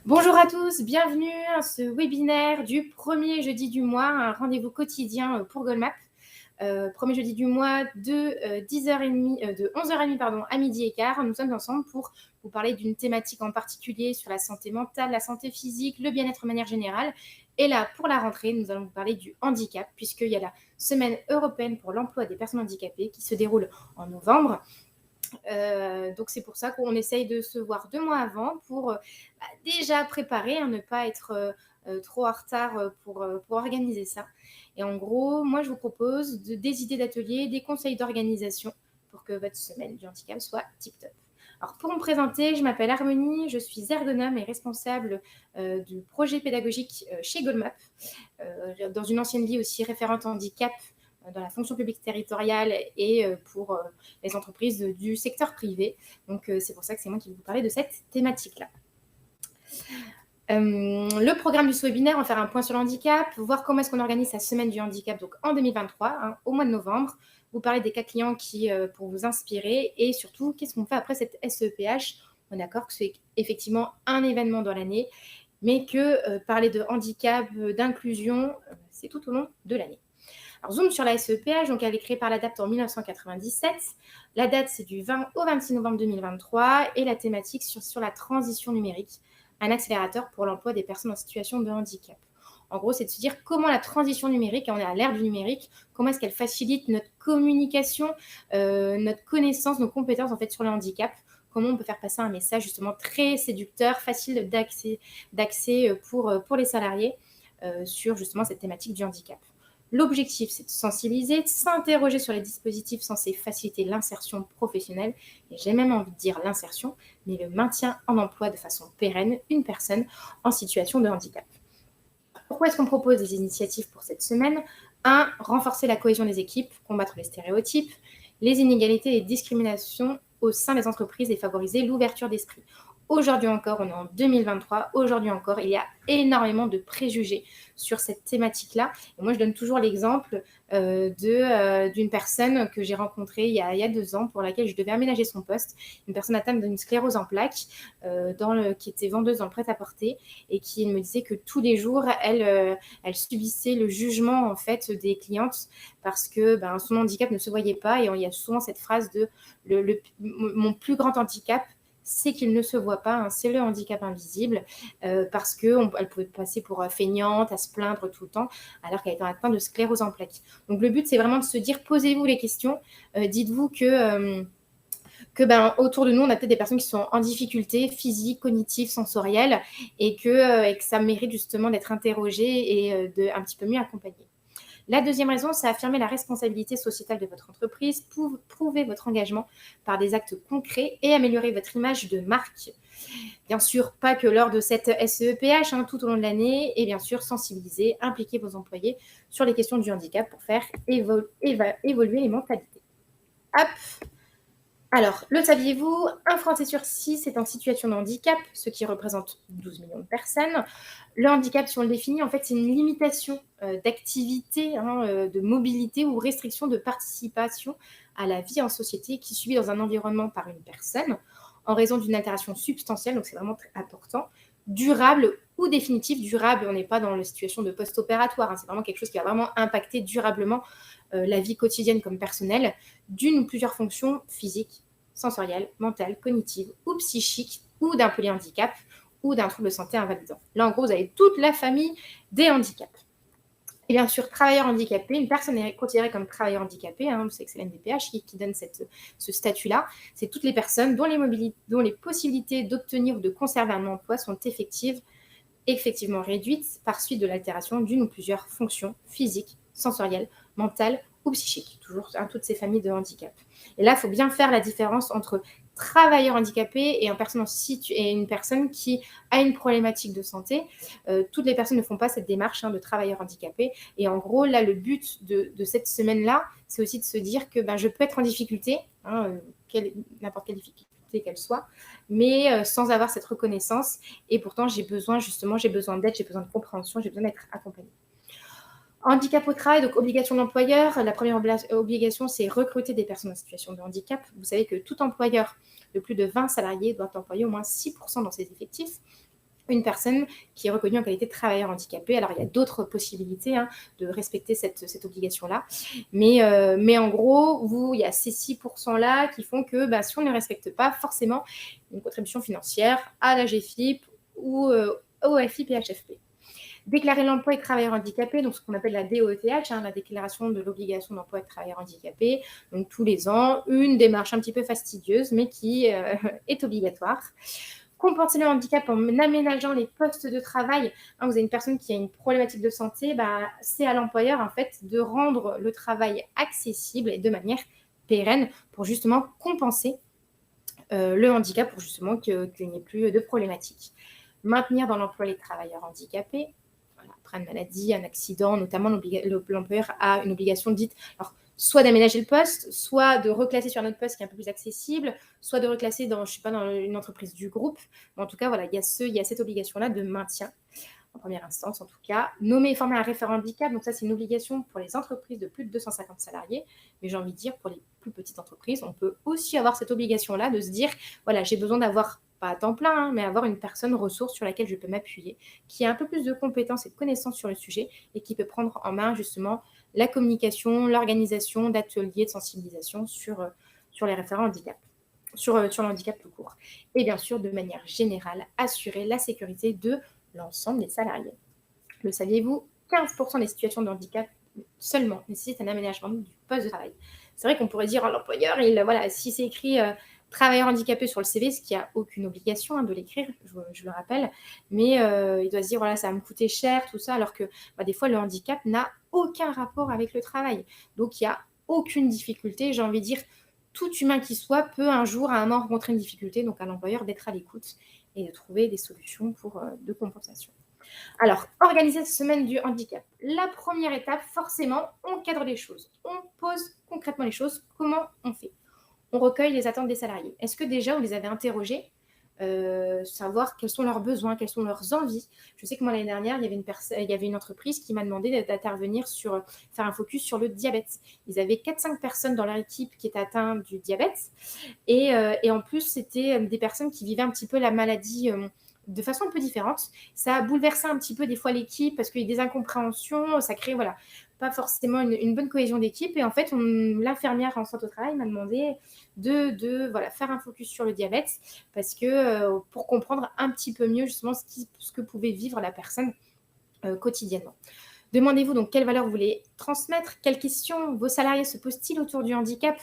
Bonjour à tous, bienvenue à ce webinaire du premier jeudi du mois, un rendez-vous quotidien pour Goldmap. Premier jeudi du mois de 10h30, de 11h30 à midi et quart. Nous sommes ensemble pour vous parler d'une thématique en particulier sur la santé mentale, la santé physique, le bien-être de manière générale. Et là, pour la rentrée, nous allons vous parler du handicap, puisqu'il y a la Semaine européenne pour l'emploi des personnes handicapées qui se déroule en novembre. Donc c'est pour ça qu'on essaye de se voir 2 mois avant pour déjà préparer, ne pas être trop en retard pour organiser ça. Et en gros, moi je vous propose des idées d'ateliers, des conseils d'organisation pour que votre semaine du handicap soit tip top. Alors pour me présenter, je m'appelle Harmonie, je suis ergonome et responsable du projet pédagogique chez Goldmap. Dans une ancienne vie aussi référente handicap dans la fonction publique territoriale et pour les entreprises du secteur privé. Donc, c'est pour ça que c'est moi qui vais vous parler de cette thématique-là. Le programme de ce webinaire, on va faire un point sur le handicap, voir comment est-ce qu'on organise sa semaine du handicap donc en 2023, au mois de novembre, vous parler des cas clients pour vous inspirer et surtout, qu'est-ce qu'on fait après cette SEPH. On est d'accord que c'est effectivement un événement dans l'année, mais que parler de handicap, d'inclusion, c'est tout au long de l'année. Alors, zoom sur la SEPH, donc elle est créée par l'ADAPT en 1997. La date, c'est du 20 au 26 novembre 2023 et la thématique sur la transition numérique, un accélérateur pour l'emploi des personnes en situation de handicap. En gros, c'est de se dire comment la transition numérique, on est à l'ère du numérique, comment est-ce qu'elle facilite notre communication, notre connaissance, nos compétences en fait sur le handicap, comment on peut faire passer un message justement très séducteur, facile d'accès pour les salariés sur justement cette thématique du handicap. L'objectif, c'est de sensibiliser, de s'interroger sur les dispositifs censés faciliter l'insertion professionnelle, et j'ai même envie de dire l'insertion, mais le maintien en emploi de façon pérenne une personne en situation de handicap. Pourquoi est-ce qu'on propose des initiatives pour cette semaine ? 1. Renforcer la cohésion des équipes, combattre les stéréotypes, les inégalités et les discriminations au sein des entreprises et favoriser l'ouverture d'esprit. Aujourd'hui encore, on est en 2023, aujourd'hui encore, il y a énormément de préjugés sur cette thématique-là. Et moi, je donne toujours l'exemple d'une personne que j'ai rencontrée il y a 2 ans pour laquelle je devais aménager son poste, une personne atteinte d'une sclérose en plaques qui était vendeuse dans le prêt-à-porter et qui me disait que tous les jours, elle subissait le jugement en fait des clientes parce que son handicap ne se voyait pas et il y a souvent cette phrase de mon plus grand handicap, c'est qu'il ne se voit pas, c'est le handicap invisible, parce qu'elle pouvait passer pour feignante, à se plaindre tout le temps, alors qu'elle était atteinte de sclérose en plaques. Donc le but, c'est vraiment de se dire, posez-vous les questions, dites-vous que autour de nous, on a peut-être des personnes qui sont en difficulté physique, cognitive, sensorielle, et que ça mérite justement d'être interrogé et un petit peu mieux accompagné. La deuxième raison, c'est affirmer la responsabilité sociétale de votre entreprise, prouver votre engagement par des actes concrets et améliorer votre image de marque. Bien sûr, pas que lors de cette SEPH, tout au long de l'année, et bien sûr, sensibiliser, impliquer vos employés sur les questions du handicap pour faire évoluer les mentalités. Hop. Alors, le saviez-vous, un Français sur 6 est en situation de handicap, ce qui représente 12 millions de personnes. Le handicap, si on le définit, en fait, c'est une limitation d'activité, de mobilité ou restriction de participation à la vie en société qui subit dans un environnement par une personne en raison d'une altération substantielle, donc c'est vraiment très important, durable ou définitive. Durable, on n'est pas dans la situation de post-opératoire, c'est vraiment quelque chose qui va vraiment impacter durablement la vie quotidienne comme personnelle, d'une ou plusieurs fonctions physiques, sensorielles, mentales, cognitives ou psychiques, ou d'un polyhandicap ou d'un trouble de santé invalidant. Là, en gros, vous avez toute la famille des handicaps. Et bien sûr, travailleur handicapé, une personne est considérée comme travailleur handicapé, c'est que c'est l'NDPH qui donne ce statut-là. C'est toutes les personnes dont les possibilités d'obtenir ou de conserver un emploi sont effectivement réduites par suite de l'altération d'une ou plusieurs fonctions physiques, sensorielles, mentales ou psychiques, toujours toutes ces familles de handicap. Et là, il faut bien faire la différence entre travailleur handicapé et une personne qui a une problématique de santé. Toutes les personnes ne font pas cette démarche de travailleur handicapé. Et en gros, là, le but de cette semaine-là, c'est aussi de se dire que je peux être en difficulté, n'importe quelle difficulté qu'elle soit, mais sans avoir cette reconnaissance. Et pourtant, j'ai besoin d'aide, j'ai besoin de compréhension, j'ai besoin d'être accompagnée. Handicap au travail, donc obligation de l'employeur. La première obligation, c'est recruter des personnes en situation de handicap. Vous savez que tout employeur de plus de 20 salariés doit employer au moins 6% dans ses effectifs. une personne qui est reconnue en qualité de travailleur handicapé. Alors, il y a d'autres possibilités de respecter cette obligation-là. Mais en gros, il y a ces 6%-là qui font que si on ne les respecte pas, forcément, une contribution financière à la GFIP ou au FIPHFP. Déclarer l'emploi et travailleur handicapé, donc ce qu'on appelle la DOETH, la déclaration de l'obligation d'emploi et de travailleur handicapé, donc tous les ans, une démarche un petit peu fastidieuse, mais qui est obligatoire. Compenser le handicap en aménageant les postes de travail. Vous avez une personne qui a une problématique de santé, c'est à l'employeur en fait de rendre le travail accessible et de manière pérenne pour justement compenser le handicap, pour justement qu'il n'y ait plus de problématiques. Maintenir dans l'emploi les travailleurs handicapés. Après une maladie, un accident, notamment l'employeur a une obligation dite soit d'aménager le poste, soit de reclasser sur un autre poste qui est un peu plus accessible, soit de reclasser dans une entreprise du groupe. Mais en tout cas, voilà, il y a cette obligation-là de maintien, en première instance en tout cas. Nommer et former un référent handicap, donc ça c'est une obligation pour les entreprises de plus de 250 salariés, mais j'ai envie de dire pour les plus petites entreprises, on peut aussi avoir cette obligation-là de se dire, voilà, j'ai besoin d'avoir, pas à temps plein, mais avoir une personne ressource sur laquelle je peux m'appuyer, qui a un peu plus de compétences et de connaissances sur le sujet et qui peut prendre en main justement la communication, l'organisation d'ateliers de sensibilisation sur les référents handicap, sur le handicap tout court. Et bien sûr, de manière générale, assurer la sécurité de l'ensemble des salariés. Le saviez-vous? 15% des situations de handicap seulement nécessitent un aménagement du poste de travail. C'est vrai qu'on pourrait dire à l'employeur, si c'est écrit travailleur handicapé sur le CV, ce qui n'a aucune obligation de l'écrire, je le rappelle, mais il doit se dire, voilà, ça va me coûter cher, tout ça, alors que des fois, le handicap n'a aucun rapport avec le travail. Donc, il n'y a aucune difficulté, j'ai envie de dire, tout humain qui soit peut un jour, à un moment, rencontrer une difficulté, donc à l'employeur d'être à l'écoute et de trouver des solutions de compensation. Alors, organiser cette semaine du handicap. La première étape, forcément, on cadre les choses. On pose concrètement les choses. Comment on fait? On recueille les attentes des salariés. Est-ce que déjà, vous les avez interrogés, savoir quels sont leurs besoins, quelles sont leurs envies? Je sais que moi, l'année dernière, il y avait une entreprise qui m'a demandé d'intervenir faire un focus sur le diabète. Ils avaient 4-5 personnes dans leur équipe qui étaient atteintes du diabète. Et en plus, c'était des personnes qui vivaient un petit peu la maladie de façon un peu différente. Ça a bouleversé un petit peu des fois l'équipe parce qu'il y a des incompréhensions, ça crée pas forcément une bonne cohésion d'équipe. Et en fait, l'infirmière en santé au travail m'a demandé de faire un focus sur le diabète parce que pour comprendre un petit peu mieux justement ce que pouvait vivre la personne quotidiennement. Demandez-vous donc quelles valeurs vous voulez transmettre, quelles questions vos salariés se posent-ils autour du handicap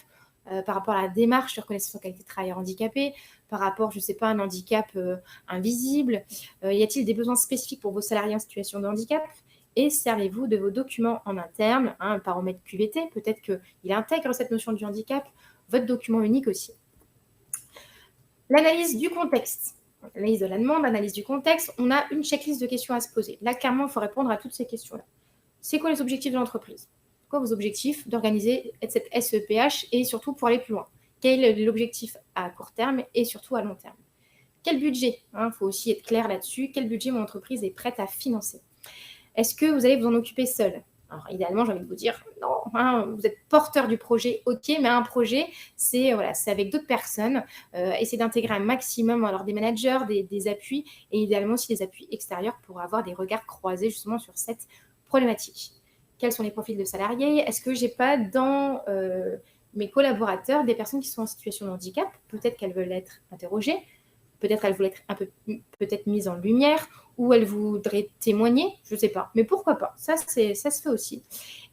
par rapport à la démarche de reconnaissance en qualité de travailleur handicapé, par rapport, je ne sais pas, à un handicap invisible. Y a-t-il des besoins spécifiques pour vos salariés en situation de handicap? Et servez-vous de vos documents en interne, un baromètre QVT, peut-être qu'il intègre cette notion du handicap, votre document unique aussi. L'analyse du contexte. Analyse de la demande, analyse du contexte, on a une checklist de questions à se poser. Là, clairement, il faut répondre à toutes ces questions-là. C'est quoi les objectifs de l'entreprise? Quoi vos objectifs d'organiser cette SEPH et surtout pour aller plus loin? Quel est l'objectif à court terme et surtout à long terme? Quel budget? Il faut aussi être clair là-dessus. Quel budget mon entreprise est prête à financer? Est-ce que vous allez vous en occuper seul? Alors, idéalement, j'ai envie de vous dire, non, vous êtes porteur du projet, ok, mais un projet, c'est avec d'autres personnes. Essayez d'intégrer un maximum alors, des managers, des appuis, et idéalement aussi des appuis extérieurs pour avoir des regards croisés justement sur cette problématique. Quels sont les profils de salariés? Est-ce que j'ai pas dans mes collaborateurs des personnes qui sont en situation de handicap? Peut-être qu'elles veulent être interrogées, peut-être elles voulaient être peut-être mises en lumière, ou elles voudraient témoigner, je ne sais pas. Mais pourquoi pas? Ça se fait aussi.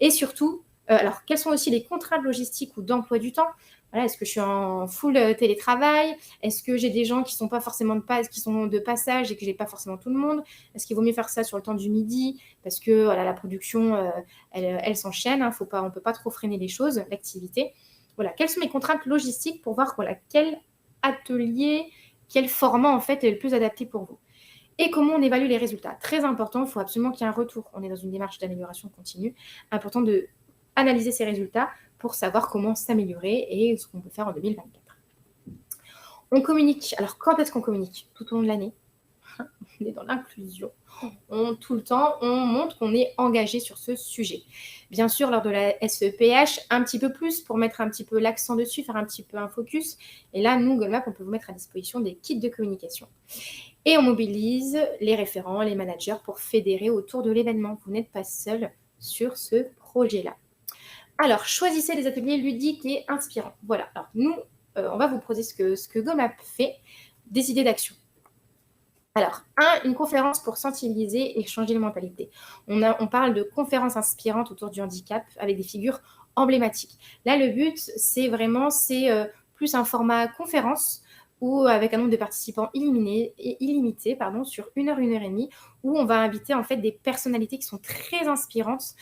Et surtout, alors, quelles sont aussi les contraintes logistiques ou d'emploi du temps? Voilà, est-ce que je suis en full télétravail? Est-ce que j'ai des gens qui sont pas forcément qui sont de passage et que j'ai pas forcément tout le monde? Est-ce qu'il vaut mieux faire ça sur le temps du midi? Parce que la production, elle s'enchaîne. On ne peut pas trop freiner les choses, l'activité. Voilà, quelles sont mes contraintes logistiques pour voir quel atelier, quel format en fait est le plus adapté pour vous? Et comment on évalue les résultats? Très important, il faut absolument qu'il y ait un retour. On est dans une démarche d'amélioration continue. Important d'analyser ces résultats pour savoir comment s'améliorer et ce qu'on peut faire en 2024. On communique. Alors, quand est-ce qu'on communique? Tout au long de l'année. On est dans l'inclusion. Tout le temps, on montre qu'on est engagé sur ce sujet. Bien sûr, lors de la SEPH, un petit peu plus pour mettre un petit peu l'accent dessus, faire un petit peu un focus. Et là, nous, Goldmap, on peut vous mettre à disposition des kits de communication. Et on mobilise les référents, les managers pour fédérer autour de l'événement. Vous n'êtes pas seul sur ce projet-là. Alors, choisissez des ateliers ludiques et inspirants. Voilà, alors nous, on va vous proposer ce que GOMAP fait, des idées d'action. Alors, une conférence pour sensibiliser et changer les mentalités. On parle de conférences inspirantes autour du handicap avec des figures emblématiques. Là, le but, c'est plus un format conférence ou avec un nombre de participants illimité sur 1 heure et demie, où on va inviter en fait des personnalités qui sont très inspirantes,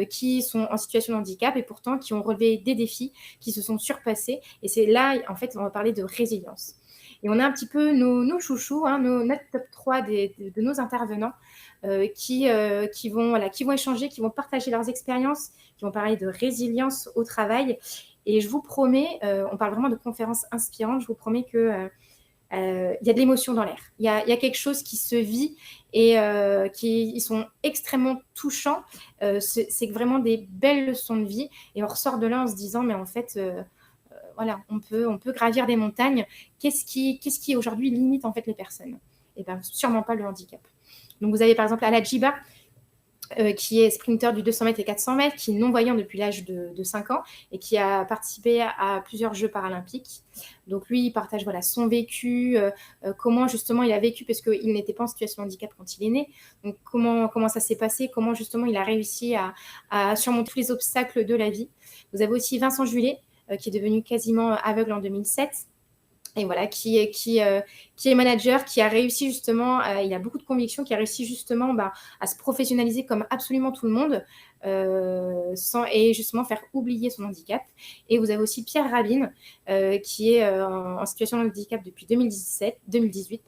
qui sont en situation de handicap et pourtant qui ont relevé des défis, qui se sont surpassés. Et c'est là, en fait, on va parler de résilience. Et on a un petit peu nos chouchous, notre top 3 de nos intervenants qui vont échanger, qui vont partager leurs expériences, qui vont parler de résilience au travail. Et je vous promets, on parle vraiment de conférences inspirantes, je vous promets qu'il y a de l'émotion dans l'air. Il y a quelque chose qui se vit et ils sont extrêmement touchants. C'est vraiment des belles leçons de vie. Et on ressort de là en se disant, mais en fait... voilà, on peut gravir des montagnes. Qu'est-ce qui aujourd'hui limite en fait les personnes? Eh bien, sûrement pas le handicap. Donc, vous avez par exemple Alajiba, qui est sprinter du 200 mètres et 400 mètres, qui est non-voyant depuis l'âge de 5 ans et qui a participé à plusieurs Jeux paralympiques. Donc, lui, il partage son vécu, comment justement il a vécu, parce qu'il n'était pas en situation de handicap quand il est né. Donc, comment ça s'est passé, comment justement il a réussi à surmonter tous les obstacles de la vie. Vous avez aussi Vincent Julet, qui est devenu quasiment aveugle en 2007. Et voilà, qui est manager, qui a réussi justement, il a beaucoup de convictions, qui a réussi justement à se professionnaliser comme absolument tout le monde, et justement faire oublier son handicap. Et vous avez aussi Pierre Rabin, qui est en situation de handicap depuis 2018,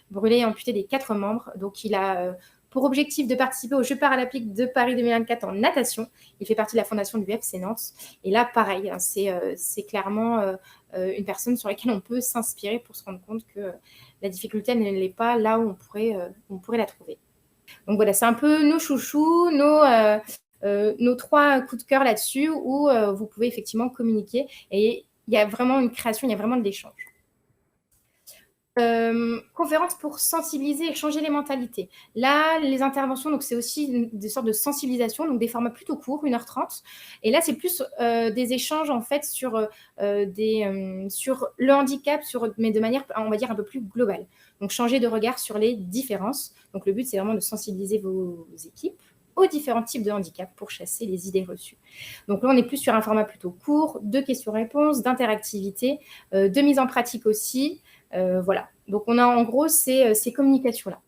brûlé et amputé des 4 membres. Donc il a pour objectif de participer aux Jeux paralympiques de Paris 2024 en natation. Il fait partie de la fondation du FC Nantes. Et là, pareil, c'est clairement une personne sur laquelle on peut s'inspirer pour se rendre compte que la difficulté, elle n'est pas là où on pourrait la trouver. Donc voilà, c'est un peu nos chouchous, nos 3 coups de cœur là-dessus où vous pouvez effectivement communiquer. Et il y a vraiment une création, il y a vraiment de l'échange. Conférence pour sensibiliser et changer les mentalités. Là, les interventions, donc c'est aussi des sortes de sensibilisation, donc des formats plutôt courts, 1h30. Et là, c'est plus des échanges en fait sur le handicap, mais de manière, on va dire, un peu plus globale. Donc changer de regard sur les différences. Donc le but, c'est vraiment de sensibiliser vos équipes aux différents types de handicap pour chasser les idées reçues. Donc là, on est plus sur un format plutôt court, de questions-réponses, d'interactivité, de mise en pratique aussi. Voilà. Donc, on a en gros ces communications-là.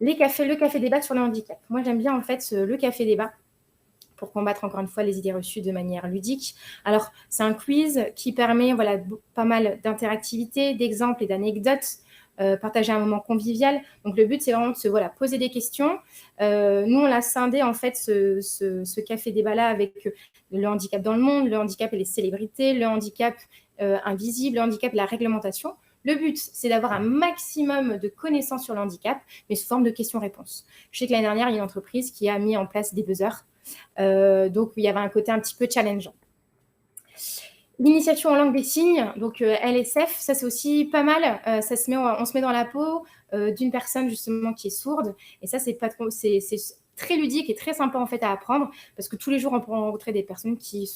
Le café débat sur le handicap. Moi, j'aime bien en fait le café débat pour combattre encore une fois les idées reçues de manière ludique. Alors, c'est un quiz qui permet pas mal d'interactivité, d'exemples et d'anecdotes, partager un moment convivial. Donc, le but, c'est vraiment de poser des questions. Nous, on l'a scindé en fait ce café débat-là avec le handicap dans le monde, le handicap et les célébrités, le handicap invisible, le handicap et la réglementation. Le but, c'est d'avoir un maximum de connaissances sur le handicap, mais sous forme de questions-réponses. Je sais que l'année dernière, il y a une entreprise qui a mis en place des buzzers. Donc, il y avait un côté un petit peu challengeant. L'initiation en langue des signes, donc LSF, ça c'est aussi pas mal. On se met dans la peau d'une personne justement qui est sourde. Et ça, c'est très ludique et très sympa en fait à apprendre parce que tous les jours, on peut rencontrer des personnes qui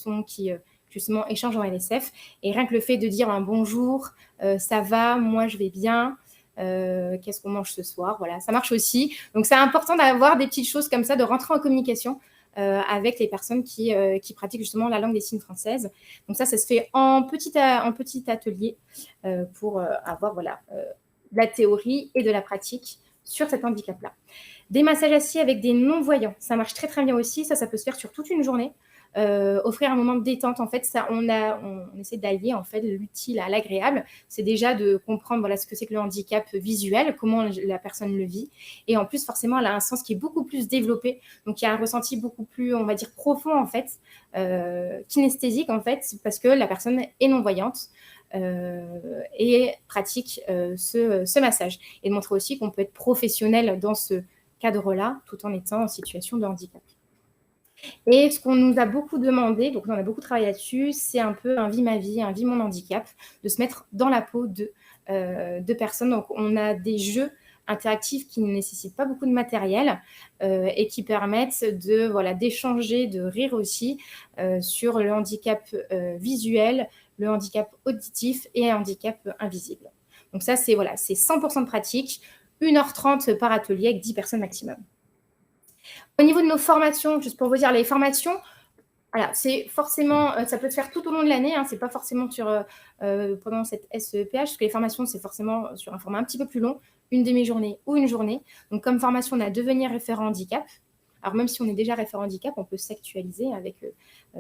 justement échangent en LSF. Et rien que le fait de dire un bonjour, ça va, moi je vais bien, qu'est-ce qu'on mange ce soir, voilà, ça marche aussi. Donc c'est important d'avoir des petites choses comme ça, de rentrer en communication avec les personnes qui pratiquent justement la langue des signes française. Donc ça se fait en petit atelier pour avoir de la théorie et de la pratique sur cet handicap-là. Des massages assis avec des non-voyants, ça marche très très bien aussi. Ça peut se faire sur toute une journée. Offrir un moment de détente, en fait, on essaie d'allier en fait l'utile à l'agréable. C'est déjà de comprendre ce que c'est que le handicap visuel, comment la personne le vit, et en plus forcément elle a un sens qui est beaucoup plus développé, donc il y a un ressenti beaucoup plus, on va dire, profond en fait, kinesthésique en fait, parce que la personne est non-voyante. Et pratique ce massage, et de montrer aussi qu'on peut être professionnel dans ce cadre-là tout en étant en situation de handicap. Et ce qu'on nous a beaucoup demandé, donc on a beaucoup travaillé là-dessus, c'est un peu un vie ma vie, un vie mon handicap, de se mettre dans la peau d'eux, de personnes. Donc, on a des jeux interactifs qui ne nécessitent pas beaucoup de matériel et qui permettent d'échanger, de rire aussi sur le handicap visuel, le handicap auditif et un handicap invisible. Donc ça, c'est 100% de pratique, 1h30 par atelier avec 10 personnes maximum. Au niveau de nos formations, juste pour vous dire, les formations, voilà, c'est forcément, ça peut se faire tout au long de l'année, c'est pas forcément pendant cette SEPH, parce que les formations, c'est forcément sur un format un petit peu plus long, une demi-journée ou une journée. Donc, comme formation, on a devenir référent handicap. Alors, même si on est déjà référent handicap, on peut s'actualiser avec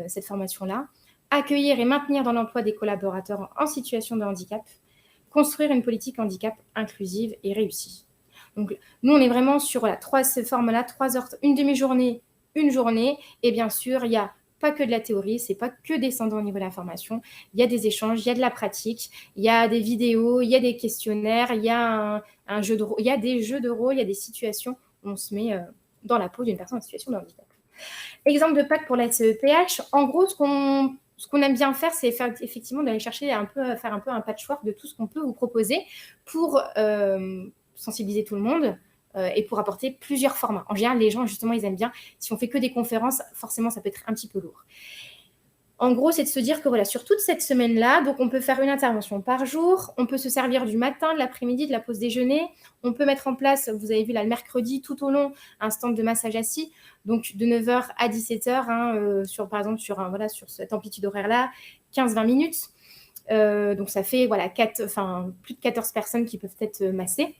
cette formation-là. Accueillir et maintenir dans l'emploi des collaborateurs en situation de handicap. Construire une politique handicap inclusive et réussie. Donc, nous, on est vraiment sur ces formes-là, 3 heures, une demi-journée, une journée. Et bien sûr, il n'y a pas que de la théorie, c'est pas que descendant au niveau de la formation. Il y a des échanges, il y a de la pratique, il y a des vidéos, il y a des questionnaires, il y a un jeu de rôle, il y a des jeux de rôle, il y a des situations où on se met dans la peau d'une personne en situation de handicap. Exemple de PAC pour la CEPH, en gros, ce qu'on aime bien faire, c'est effectivement d'aller chercher faire un peu un patchwork de tout ce qu'on peut vous proposer pour sensibiliser tout le monde et pour apporter plusieurs formats. En général, les gens, justement, ils aiment bien. Si on fait que des conférences, forcément, ça peut être un petit peu lourd. En gros, c'est de se dire que sur toute cette semaine-là, donc on peut faire une intervention par jour, on peut se servir du matin, de l'après-midi, de la pause déjeuner, on peut mettre en place, vous avez vu là, le mercredi, tout au long, un stand de massage assis, donc de 9h à 17h, par exemple, sur cette amplitude horaire-là, 15-20 minutes. Donc ça fait plus de 14 personnes qui peuvent être massées.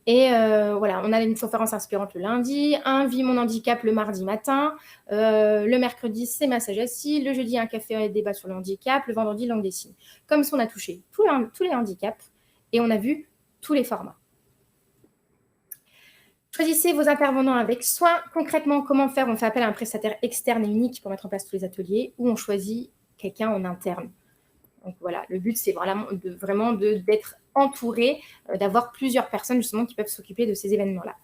Et on a une conférence inspirante le lundi, un Vie mon handicap le mardi matin, le mercredi, c'est massage assis, le jeudi, un café et débat sur le handicap, le vendredi, langue des signes. Comme ça, on a touché tous les handicaps et on a vu tous les formats. Choisissez vos intervenants avec soin. Concrètement, comment faire? On fait appel à un prestataire externe et unique pour mettre en place tous les ateliers ou on choisit quelqu'un en interne. Donc voilà, le but, c'est vraiment d'être entouré, d'avoir plusieurs personnes justement qui peuvent s'occuper de ces événements-là.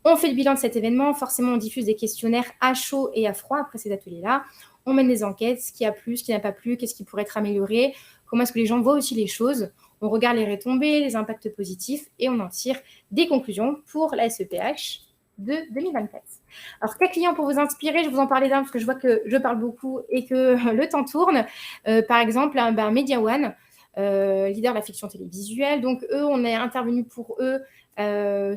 On fait le bilan de cet événement. Forcément, on diffuse des questionnaires à chaud et à froid après ces ateliers-là. On mène des enquêtes, ce qui a plu, ce qui n'a pas plu, qu'est-ce qui pourrait être amélioré, comment est-ce que les gens voient aussi les choses. On regarde les retombées, les impacts positifs et on en tire des conclusions pour la SEPH de 2024. Alors, quels clients pour vous inspirer? Je vous en parlais d'un parce que je vois que je parle beaucoup et que le temps tourne. Par exemple, Media One, leader de la fiction télévisuelle. Donc, eux, on est intervenu pour eux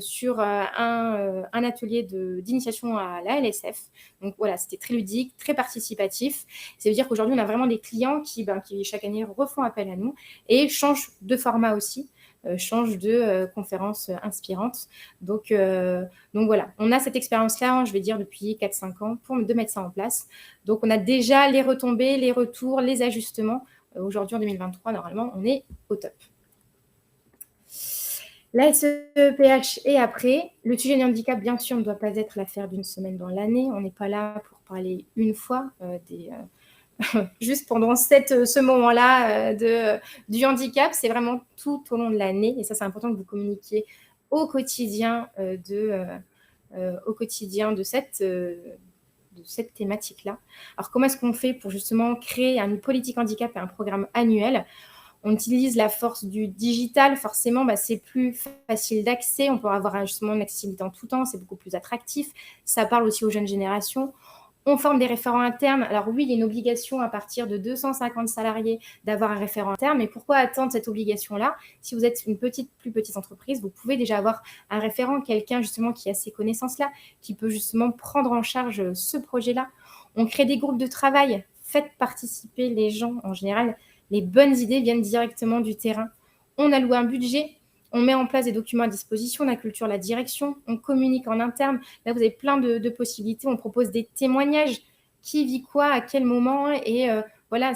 sur un atelier d'initiation à la LSF. Donc, voilà, c'était très ludique, très participatif. Ça veut dire qu'aujourd'hui, on a vraiment des clients qui chaque année, refont appel à nous et changent de format aussi. Change de conférences inspirantes. Donc voilà, on a cette expérience-là, je vais dire, depuis 4-5 ans de mettre ça en place. Donc, on a déjà les retombées, les retours, les ajustements. Aujourd'hui, en 2023, normalement, on est au top. La SEPH et après, le sujet du handicap, bien sûr, ne doit pas être l'affaire d'une semaine dans l'année. On n'est pas là pour parler une fois juste pendant ce moment-là du handicap, c'est vraiment tout au long de l'année. Et ça, c'est important que vous communiquiez au quotidien de cette thématique-là. Alors, comment est-ce qu'on fait pour justement créer une politique handicap et un programme annuel? On utilise la force du digital. Forcément, c'est plus facile d'accès. On peut avoir justement une accessibilité en tout temps. C'est beaucoup plus attractif. Ça parle aussi aux jeunes générations. On forme des référents internes. Alors oui, il y a une obligation à partir de 250 salariés d'avoir un référent interne, mais pourquoi attendre cette obligation-là? Si vous êtes une plus petite entreprise, vous pouvez déjà avoir un référent, quelqu'un justement qui a ces connaissances-là, qui peut justement prendre en charge ce projet-là. On crée des groupes de travail. Faites participer les gens. En général, les bonnes idées viennent directement du terrain. On alloue un budget. On met en place des documents à disposition, la culture, la direction, on communique en interne. Là, vous avez plein de possibilités. On propose des témoignages. Qui vit quoi, à quel moment? Et voilà,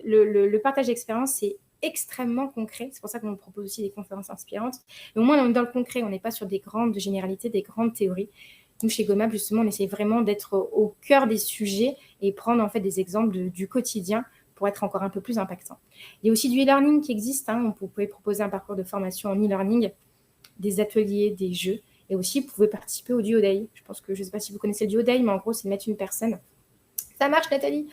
le partage d'expérience, c'est extrêmement concret. C'est pour ça qu'on propose aussi des conférences inspirantes. Et au moins, on est dans le concret. On n'est pas sur des grandes généralités, des grandes théories. Nous, chez GoMap, justement, on essaie vraiment d'être au cœur des sujets et prendre en fait des exemples du quotidien pour être encore un peu plus impactant. Il y a aussi du e-learning qui existe. Vous pouvez proposer un parcours de formation en e-learning, des ateliers, des jeux. Et aussi, vous pouvez participer au Duo Day. Je ne sais pas si vous connaissez le Duo Day, mais en gros, c'est de mettre une personne Ça marche, Nathalie.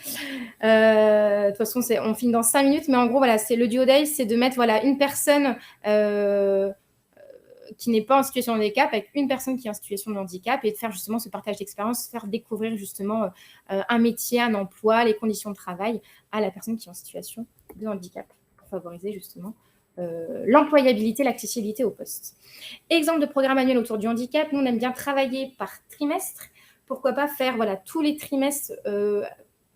De toute façon, on finit dans 5 minutes, mais en gros, voilà, c'est le duo day, c'est de mettre voilà, une personne qui n'est pas en situation de handicap avec une personne qui est en situation de handicap et de faire justement ce partage d'expérience, faire découvrir justement un métier, un emploi, les conditions de travail à la personne qui est en situation de handicap pour favoriser justement l'employabilité, l'accessibilité au poste. Exemple de programme annuel autour du handicap, nous on aime bien travailler par trimestre. Pourquoi pas faire voilà, tous les trimestres,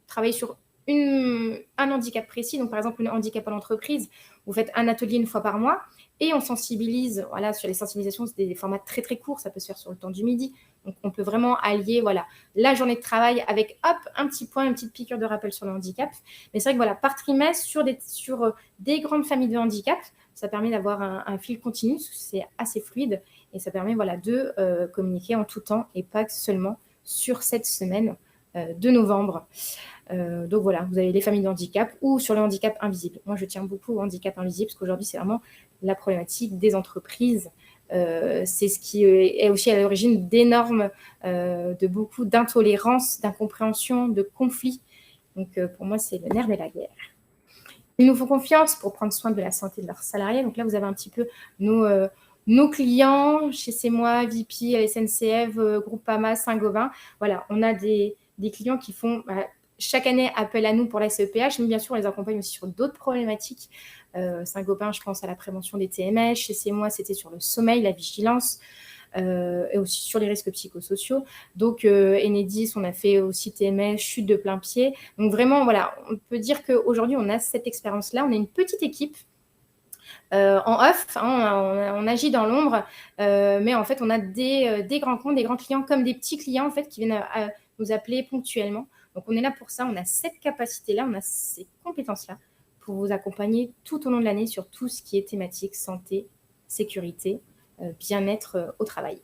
travailler sur un handicap précis, donc par exemple un handicap à l'entreprise, vous faites un atelier une fois par mois et on sensibilise, voilà, sur les sensibilisations, c'est des formats très très courts, ça peut se faire sur le temps du midi, donc on peut vraiment allier voilà, la journée de travail avec hop, un petit point, une petite piqûre de rappel sur le handicap, mais c'est vrai que voilà, par trimestre, sur des grandes familles de handicap, ça permet d'avoir un fil continu, c'est assez fluide, et ça permet voilà, de communiquer en tout temps et pas seulement sur cette semaine de novembre. Donc voilà, vous avez les familles de handicap ou sur le handicap invisible. Moi, je tiens beaucoup au handicap invisible parce qu'aujourd'hui, c'est vraiment la problématique des entreprises. C'est ce qui est aussi à l'origine d'énormes, de beaucoup d'intolérance, d'incompréhension, de conflits. Donc pour moi, c'est le nerf de la guerre. Ils nous font confiance pour prendre soin de la santé de leurs salariés. Donc là, vous avez un petit peu nos clients chez C'est Moi, VP, SNCF, Groupama, Saint-Gobain. Voilà, on a des clients qui font chaque année appel à nous pour la CEPH, mais bien sûr, on les accompagne aussi sur d'autres problématiques. Saint-Gobain, je pense à la prévention des TMS. Chez C'est Moi, c'était sur le sommeil, la vigilance. Et aussi sur les risques psychosociaux. Donc, Enedis, on a fait aussi TMS, chute de plein pied. Donc, vraiment, voilà, on peut dire qu'aujourd'hui, on a cette expérience-là. On a une petite équipe en off, hein, on agit dans l'ombre, mais en fait, on a des grands comptes, des grands clients comme des petits clients en fait, qui viennent nous appeler ponctuellement. Donc, on est là pour ça, on a cette capacité-là, on a ces compétences-là pour vous accompagner tout au long de l'année sur tout ce qui est thématique santé, sécurité, bien-être au travail.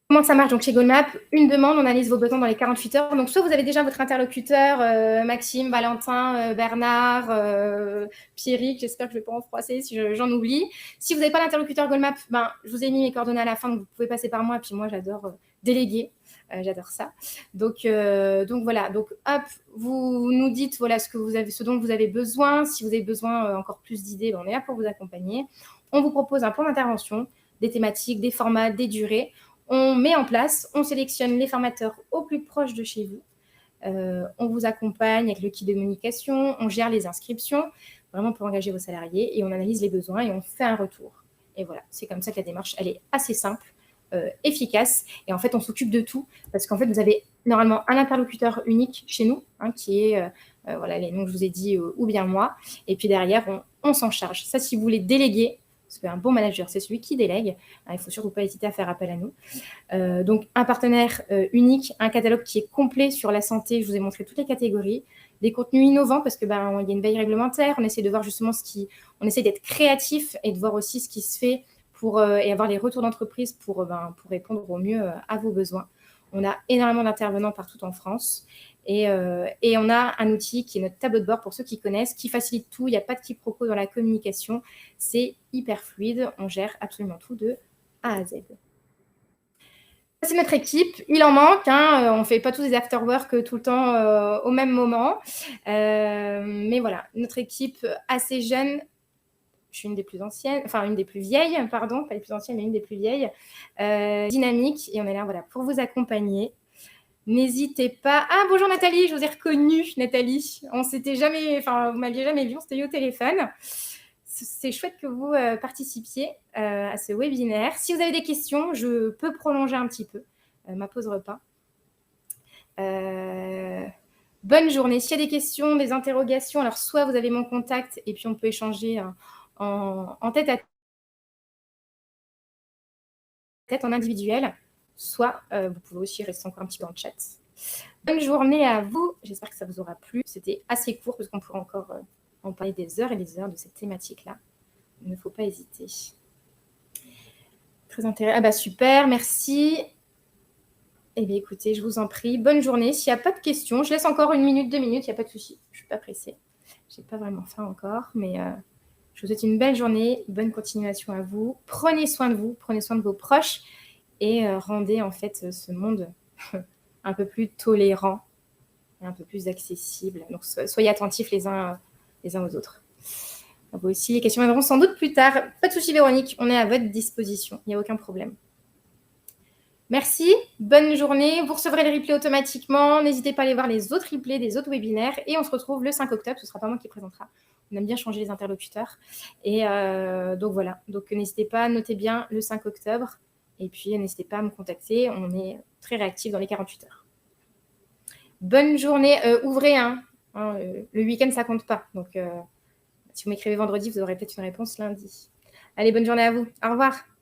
Comment ça marche donc chez GoalMap? Une demande, on analyse vos besoins dans les 48 heures. Donc, soit vous avez déjà votre interlocuteur, Maxime, Valentin, Bernard, Pierrick, j'espère que je ne vais pas en froisser si j'en oublie. Si vous n'avez pas l'interlocuteur GoalMap, ben, je vous ai mis mes coordonnées à la fin, donc vous pouvez passer par moi. Et puis moi, j'adore déléguer, j'adore ça. Donc voilà, donc hop, vous nous dites voilà, ce dont vous avez besoin. Si vous avez besoin encore plus d'idées, ben, on est là pour vous accompagner. On vous propose un plan d'intervention, des thématiques, des formats, des durées. On met en place, on sélectionne les formateurs au plus proche de chez vous. On vous accompagne avec le kit de communication, on gère les inscriptions, vraiment pour engager vos salariés, et on analyse les besoins et on fait un retour. Et voilà, c'est comme ça que la démarche, elle est assez simple, efficace, et en fait, on s'occupe de tout, parce qu'en fait, vous avez normalement un interlocuteur unique chez nous, hein, qui est, voilà, les noms que je vous ai dit, ou bien moi, et puis derrière, on s'en charge. Ça, si vous voulez déléguer, parce qu'un bon manager, c'est celui qui délègue. Il ne faut surtout pas hésiter à faire appel à nous. Donc, un partenaire unique, un catalogue qui est complet sur la santé. Je vous ai montré toutes les catégories. Des contenus innovants parce qu'il y a une veille réglementaire. On essaie de voir justement on essaie d'être créatif et de voir aussi ce qui se fait et avoir les retours d'entreprise pour répondre au mieux à vos besoins. On a énormément d'intervenants partout en France. Et on a un outil qui est notre tableau de bord pour ceux qui connaissent, qui facilite tout. Il n'y a pas de quiproquo dans la communication. C'est hyper fluide. On gère absolument tout de A à Z. C'est notre équipe. Il en manque. On ne fait pas tous des after-work tout le temps au même moment. Mais voilà, notre équipe assez jeune. Je suis une des plus anciennes, enfin une des plus vieilles, pardon, pas les plus anciennes, mais une des plus vieilles. Dynamique. Et on est là voilà, pour vous accompagner. N'hésitez pas. Ah, bonjour Nathalie, je vous ai reconnue, Nathalie. On s'était jamais, enfin, vous m'aviez jamais vu, on s'était eu au téléphone. C'est chouette que vous participiez à ce webinaire. Si vous avez des questions, je peux prolonger un petit peu ma pause repas. Bonne journée. S'il y a des questions, des interrogations, alors soit vous avez mon contact et puis on peut échanger en tête à tête, en individuel, soit vous pouvez aussi rester encore un petit peu en chat. Bonne journée à vous. J'espère que ça vous aura plu. C'était assez court parce qu'on pourrait encore en parler des heures et des heures de cette thématique-là. Il ne faut pas hésiter. Très intéressant. Ah bah super, merci. Eh bien écoutez, je vous en prie. Bonne journée. S'il n'y a pas de questions, je laisse encore 1 minute, 2 minutes, il n'y a pas de souci. Je ne suis pas pressée. Je n'ai pas vraiment faim encore, mais je vous souhaite une belle journée, bonne continuation à vous. Prenez soin de vous, prenez soin de vos proches et rendez en fait ce monde un peu plus tolérant et un peu plus accessible. Donc, soyez attentifs les uns aux autres. Vous aussi, les questions viendront sans doute plus tard. Pas de souci, Véronique, on est à votre disposition. Il n'y a aucun problème. Merci, bonne journée. Vous recevrez le replay automatiquement. N'hésitez pas à aller voir les autres replays des autres webinaires. Et on se retrouve le 5 octobre. Ce ne sera pas moi qui présentera. On aime bien changer les interlocuteurs. Et donc voilà. Donc n'hésitez pas, notez bien le 5 octobre. Et puis n'hésitez pas à me contacter. On est très réactifs dans les 48 heures. Bonne journée. Ouvrez un. Le week-end, ça ne compte pas. Donc si vous m'écrivez vendredi, vous aurez peut-être une réponse lundi. Allez, bonne journée à vous. Au revoir.